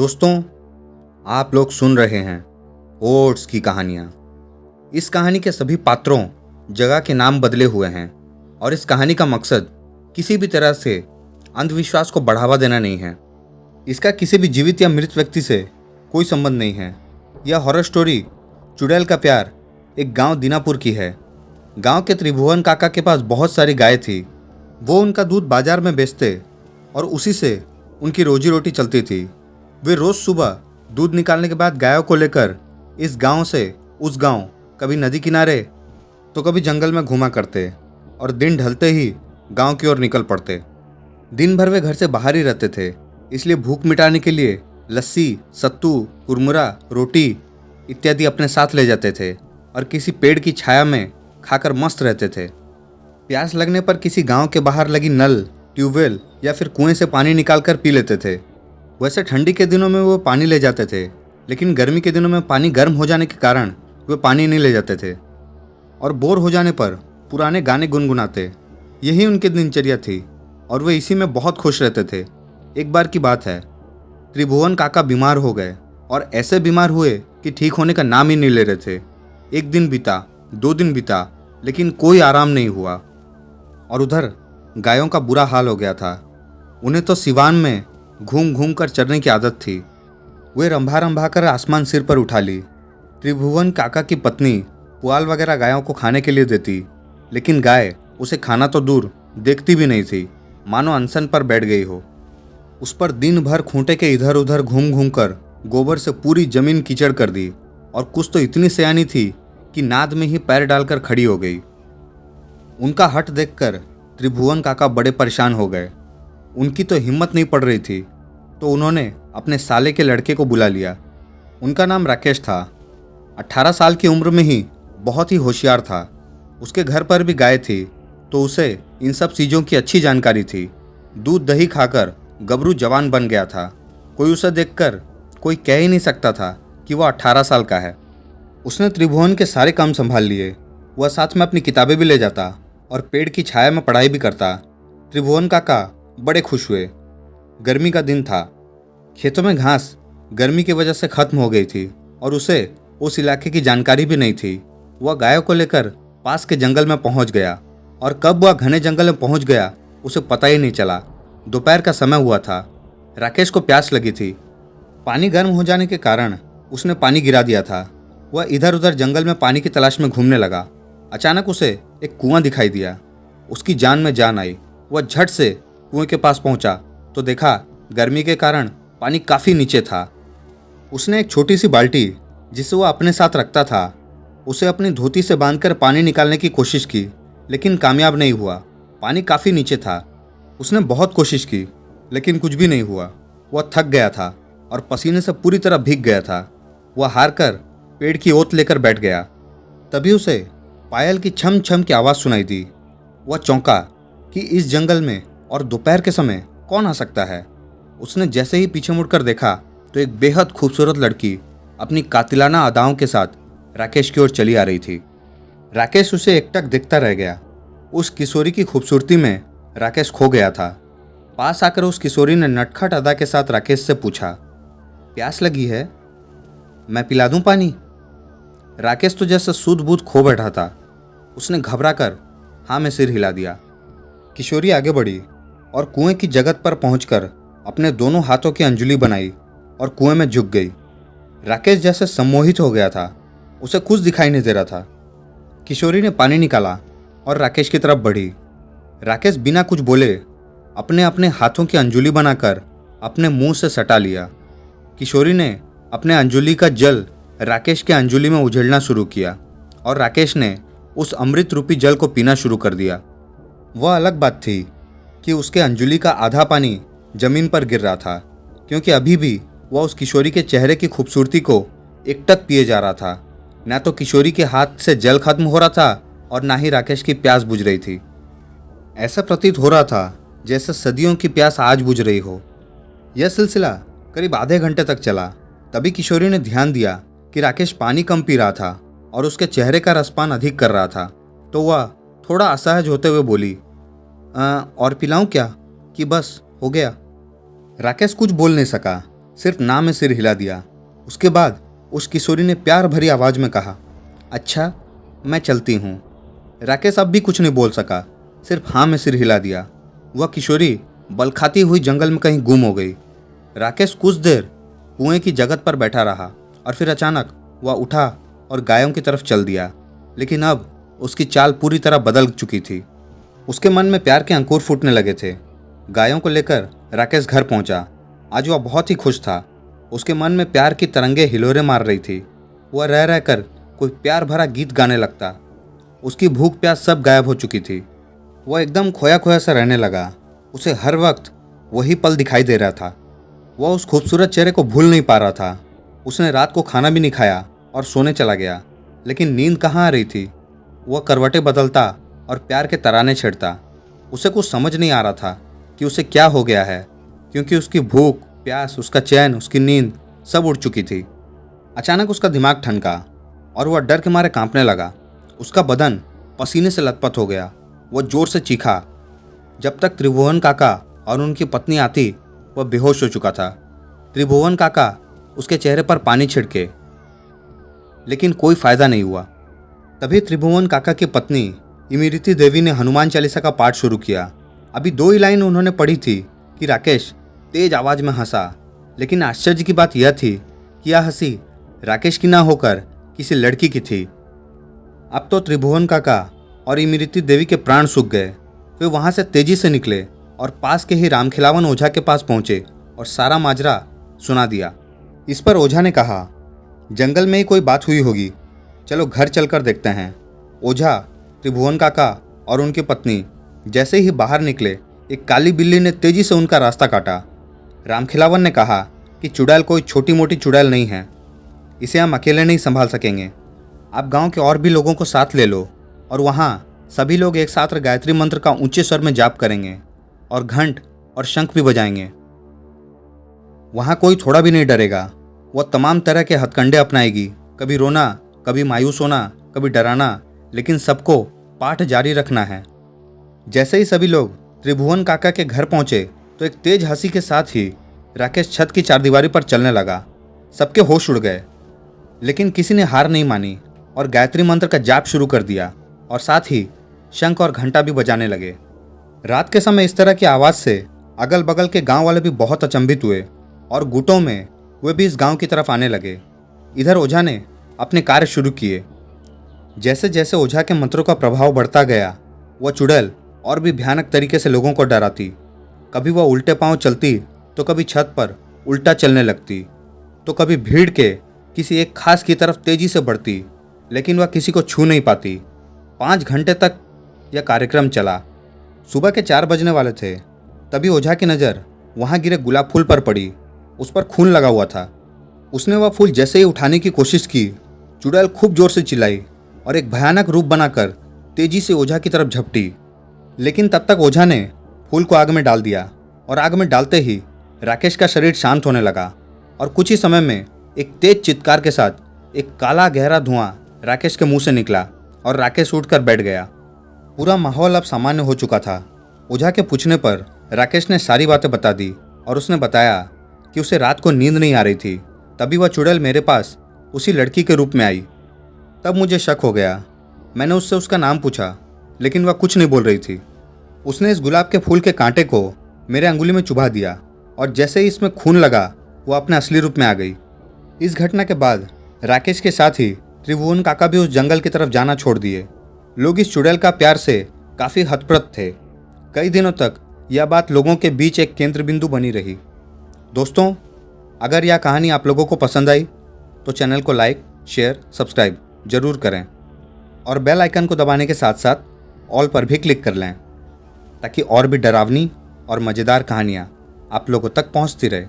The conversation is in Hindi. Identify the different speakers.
Speaker 1: दोस्तों, आप लोग सुन रहे हैं ओट्स की कहानियाँ। इस कहानी के सभी पात्रों जगह के नाम बदले हुए हैं और इस कहानी का मकसद किसी भी तरह से अंधविश्वास को बढ़ावा देना नहीं है। इसका किसी भी जीवित या मृत व्यक्ति से कोई संबंध नहीं है। यह हॉरर स्टोरी चुड़ैल का प्यार एक गांव दीनापुर की है। गांव के त्रिभुवन काका के पास बहुत सारी गाय थी। वो उनका दूध बाजार में बेचते और उसी से उनकी रोजी रोटी चलती थी। वे रोज सुबह दूध निकालने के बाद गायों को लेकर इस गांव से उस गांव, कभी नदी किनारे तो कभी जंगल में घूमा करते और दिन ढलते ही गांव की ओर निकल पड़ते। दिन भर वे घर से बाहर ही रहते थे, इसलिए भूख मिटाने के लिए लस्सी, सत्तू, कुरमुरा, रोटी इत्यादि अपने साथ ले जाते थे और किसी पेड़ की छाया में खाकर मस्त रहते थे। प्यास लगने पर किसी गांव के बाहर लगी नल, ट्यूबवेल या फिर कुएं से पानी निकालकर पी लेते थे। वैसे ठंडी के दिनों में वो पानी ले जाते थे, लेकिन गर्मी के दिनों में पानी गर्म हो जाने के कारण वे पानी नहीं ले जाते थे और बोर हो जाने पर पुराने गाने गुनगुनाते। यही उनकी दिनचर्या थी और वे इसी में बहुत खुश रहते थे। एक बार की बात है, त्रिभुवन काका बीमार हो गए और ऐसे बीमार हुए कि ठीक होने का नाम ही नहीं ले रहे थे। एक दिन बीता, 2 दिन बीता, लेकिन कोई आराम नहीं हुआ। और उधर गायों का बुरा हाल हो गया था। उन्हें तो सिवान में घूम घूम कर चरने की आदत थी। वे रंभा रंभा कर आसमान सिर पर उठा ली। त्रिभुवन काका की पत्नी पुआल वगैरह गायों को खाने के लिए देती, लेकिन गाय उसे खाना तो दूर देखती भी नहीं थी, मानो अनशन पर बैठ गई हो। उस पर दिन भर खूंटे के इधर उधर घूम घूम कर गोबर से पूरी जमीन कीचड़ कर दी और कुछ तो इतनी सयानी थी कि नाद में ही पैर डालकर खड़ी हो गई। उनका हठ देखकर त्रिभुवन काका बड़े परेशान हो गए। उनकी तो हिम्मत नहीं पड़ रही थी, तो उन्होंने अपने साले के लड़के को बुला लिया। उनका नाम राकेश था। 18 साल की उम्र में ही बहुत ही होशियार था। उसके घर पर भी गाय थी, तो उसे इन सब चीज़ों की अच्छी जानकारी थी। दूध दही खाकर गबरू जवान बन गया था। कोई उसे देखकर कोई कह ही नहीं सकता था कि वह 18 साल का है। उसने त्रिभुवन के सारे काम संभाल लिए। वह साथ में अपनी किताबें भी ले जाता और पेड़ की छाया में पढ़ाई भी करता। त्रिभुवन काका बड़े खुश हुए। गर्मी का दिन था। खेतों में घास गर्मी की वजह से खत्म हो गई थी और उसे उस इलाके की जानकारी भी नहीं थी। वह गायों को लेकर पास के जंगल में पहुंच गया और कब वह घने जंगल में पहुंच गया उसे पता ही नहीं चला। दोपहर का समय हुआ था। राकेश को प्यास लगी थी। पानी गर्म हो जाने के कारण उसने पानी गिरा दिया था। वह इधर उधर जंगल में पानी की तलाश में घूमने लगा। अचानक उसे एक कुआं दिखाई दिया। उसकी जान में जान आई। वह झट से कुएं के पास पहुंचा तो देखा गर्मी के कारण पानी काफ़ी नीचे था। उसने एक छोटी सी बाल्टी, जिसे वह अपने साथ रखता था, उसे अपनी धोती से बांधकर पानी निकालने की कोशिश की, लेकिन कामयाब नहीं हुआ। पानी काफ़ी नीचे था। उसने बहुत कोशिश की, लेकिन कुछ भी नहीं हुआ। वह थक गया था और पसीने से पूरी तरह भीग गया था। वह हार कर पेड़ की ओट लेकर बैठ गया। तभी उसे पायल की छम छम की आवाज़ सुनाई दी। वह चौंका कि इस जंगल में और दोपहर के समय कौन आ सकता है। उसने जैसे ही पीछे मुड़कर देखा तो एक बेहद खूबसूरत लड़की अपनी कातिलाना अदाओं के साथ राकेश की ओर चली आ रही थी। राकेश उसे एकटक देखता रह गया। उस किशोरी की खूबसूरती में राकेश खो गया था। पास आकर उस किशोरी ने नटखट अदा के साथ राकेश से पूछा, प्यास लगी है? मैं पिला दूं पानी? राकेश तो जैसे सूध बूध खो बैठा था। उसने घबरा कर हाँ में सिर हिला दिया। किशोरी आगे बढ़ी और कुएं की जगत पर पहुंचकर अपने दोनों हाथों की अंजुली बनाई और कुएं में झुक गई। राकेश जैसे सम्मोहित हो गया था। उसे कुछ दिखाई नहीं दे रहा था। किशोरी ने पानी निकाला और राकेश की तरफ बढ़ी। राकेश बिना कुछ बोले अपने अपने हाथों की अंजुली बनाकर अपने मुंह से सटा लिया। किशोरी ने अपने अंजुली का जल राकेश के अंजुली में उझलना शुरू किया और राकेश ने उस अमृत रूपी जल को पीना शुरू कर दिया। वह अलग बात थी कि उसके अंजुली का आधा पानी जमीन पर गिर रहा था, क्योंकि अभी भी वह उस किशोरी के चेहरे की खूबसूरती को एकटक पिए जा रहा था। न तो किशोरी के हाथ से जल खत्म हो रहा था और ना ही राकेश की प्यास बुझ रही थी। ऐसा प्रतीत हो रहा था जैसे सदियों की प्यास आज बुझ रही हो। यह सिलसिला करीब आधे घंटे तक चला। तभी किशोरी ने ध्यान दिया कि राकेश पानी कम पी रहा था और उसके चेहरे का रसपान अधिक कर रहा था, तो वह थोड़ा असहज होते हुए बोली, और पिलाऊं क्या कि बस हो गया? राकेश कुछ बोल नहीं सका। सिर्फ ना में सिर हिला दिया। उसके बाद उस किशोरी ने प्यार भरी आवाज़ में कहा, अच्छा मैं चलती हूँ। राकेश अब भी कुछ नहीं बोल सका, सिर्फ हाँ में सिर हिला दिया। वह किशोरी बल खाती हुई जंगल में कहीं गुम हो गई। राकेश कुछ देर कुएं की जगत पर बैठा रहा और फिर अचानक वह उठा और गायों की तरफ चल दिया। लेकिन अब उसकी चाल पूरी तरह बदल चुकी थी। उसके मन में प्यार के अंकुर फूटने लगे थे। गायों को लेकर राकेश घर पहुंचा। आज वह बहुत ही खुश था। उसके मन में प्यार की तरंगें हिलोरे मार रही थी। वह रह रहकर कोई प्यार भरा गीत गाने लगता। उसकी भूख प्यास सब गायब हो चुकी थी। वह एकदम खोया खोया सा रहने लगा। उसे हर वक्त वही पल दिखाई दे रहा था। वह उस खूबसूरत चेहरे को भूल नहीं पा रहा था। उसने रात को खाना भी नहीं खाया और सोने चला गया, लेकिन नींद कहाँ आ रही थी। वह करवटें बदलता और प्यार के तराने छेड़ता। उसे कुछ समझ नहीं आ रहा था कि उसे क्या हो गया है, क्योंकि उसकी भूख प्यास, उसका चैन, उसकी नींद सब उड़ चुकी थी। अचानक उसका दिमाग ठनका और वह डर के मारे कांपने लगा। उसका बदन पसीने से लथपथ हो गया। वह जोर से चीखा। जब तक त्रिभुवन काका और उनकी पत्नी आती, वह बेहोश हो चुका था। त्रिभुवन काका उसके चेहरे पर पानी छिड़के, लेकिन कोई फायदा नहीं हुआ। तभी त्रिभुवन काका की पत्नी इमरती देवी ने हनुमान चालीसा का पाठ शुरू किया। अभी 2 ही लाइन उन्होंने पढ़ी थी कि राकेश तेज आवाज में हंसा। लेकिन आश्चर्य की बात यह थी कि यह हंसी राकेश की ना होकर किसी लड़की की थी। अब तो त्रिभुवन काका और इमरती देवी के प्राण सूख गए। वे वहां से तेजी से निकले और पास के ही रामखिलावन ओझा के पास पहुंचे और सारा माजरा सुना दिया। इस पर ओझा ने कहा, जंगल में ही कोई बात हुई होगी, चलो घर चलकर देखते हैं। ओझा, त्रिभुवन काका और उनकी पत्नी जैसे ही बाहर निकले, एक काली बिल्ली ने तेजी से उनका रास्ता काटा। रामखिलावन ने कहा कि चुड़ैल कोई छोटी मोटी चुड़ैल नहीं है, इसे हम अकेले नहीं संभाल सकेंगे। आप गांव के और भी लोगों को साथ ले लो और वहाँ सभी लोग एक साथ गायत्री मंत्र का ऊंचे स्वर में जाप करेंगे और घंट और शंख भी बजाएंगे। वहाँ कोई थोड़ा भी नहीं डरेगा। वह तमाम तरह के हथकंडे अपनाएगी, कभी रोना, कभी मायूस होना, कभी डराना, लेकिन सबको पाठ जारी रखना है। जैसे ही सभी लोग त्रिभुवन काका के घर पहुंचे तो एक तेज हंसी के साथ ही राकेश छत की चारदीवारी पर चलने लगा। सबके होश उड़ गए, लेकिन किसी ने हार नहीं मानी और गायत्री मंत्र का जाप शुरू कर दिया और साथ ही शंख और घंटा भी बजाने लगे। रात के समय इस तरह की आवाज़ से अगल बगल के गांव वाले भी बहुत अचंभित हुए और गुटों में वे भी इस गांव की तरफ आने लगे। इधर ओझा ने अपने कार्य शुरू किए। जैसे जैसे ओझा के मंत्रों का प्रभाव बढ़ता गया, वह चुड़ैल और भी भयानक तरीके से लोगों को डराती। कभी वह उल्टे पांव चलती तो कभी छत पर उल्टा चलने लगती, तो कभी भीड़ के किसी एक खास की तरफ तेजी से बढ़ती, लेकिन वह किसी को छू नहीं पाती। 5 घंटे तक यह कार्यक्रम चला। सुबह के 4 बजने वाले थे, तभी ओझा की नज़र वहाँ गिरे गुलाब फूल पर पड़ी। उस पर खून लगा हुआ था। उसने वह फूल जैसे ही उठाने की कोशिश की, चुड़ैल खूब जोर से चिल्लाई और एक भयानक रूप बनाकर तेजी से ओझा की तरफ झपटी। लेकिन तब तक ओझा ने फूल को आग में डाल दिया और आग में डालते ही राकेश का शरीर शांत होने लगा और कुछ ही समय में एक तेज चित्कार के साथ एक काला गहरा धुआं राकेश के मुंह से निकला और राकेश उठकर बैठ गया। पूरा माहौल अब सामान्य हो चुका था। ओझा के पूछने पर राकेश ने सारी बातें बता दी और उसने बताया कि उसे रात को नींद नहीं आ रही थी। तभी वह चुड़ैल मेरे पास उसी लड़की के रूप में आई। तब मुझे शक हो गया। मैंने उससे उसका नाम पूछा, लेकिन वह कुछ नहीं बोल रही थी। उसने इस गुलाब के फूल के कांटे को मेरे अंगुली में चुभा दिया और जैसे ही इसमें खून लगा, वह अपने असली रूप में आ गई। इस घटना के बाद राकेश के साथ ही त्रिभुवन काका भी उस जंगल की तरफ जाना छोड़ दिए। लोग इस चुड़ैल का प्यार से काफ़ी हतप्रत थे। कई दिनों तक यह बात लोगों के बीच एक केंद्र बिंदु बनी रही। दोस्तों, अगर यह कहानी आप लोगों को पसंद आई तो चैनल को लाइक, शेयर, सब्सक्राइब जरूर करें और बेल आइकन को दबाने के साथ साथ ऑल पर भी क्लिक कर लें, ताकि और भी डरावनी और मज़ेदार कहानियाँ आप लोगों तक पहुँचती रहे।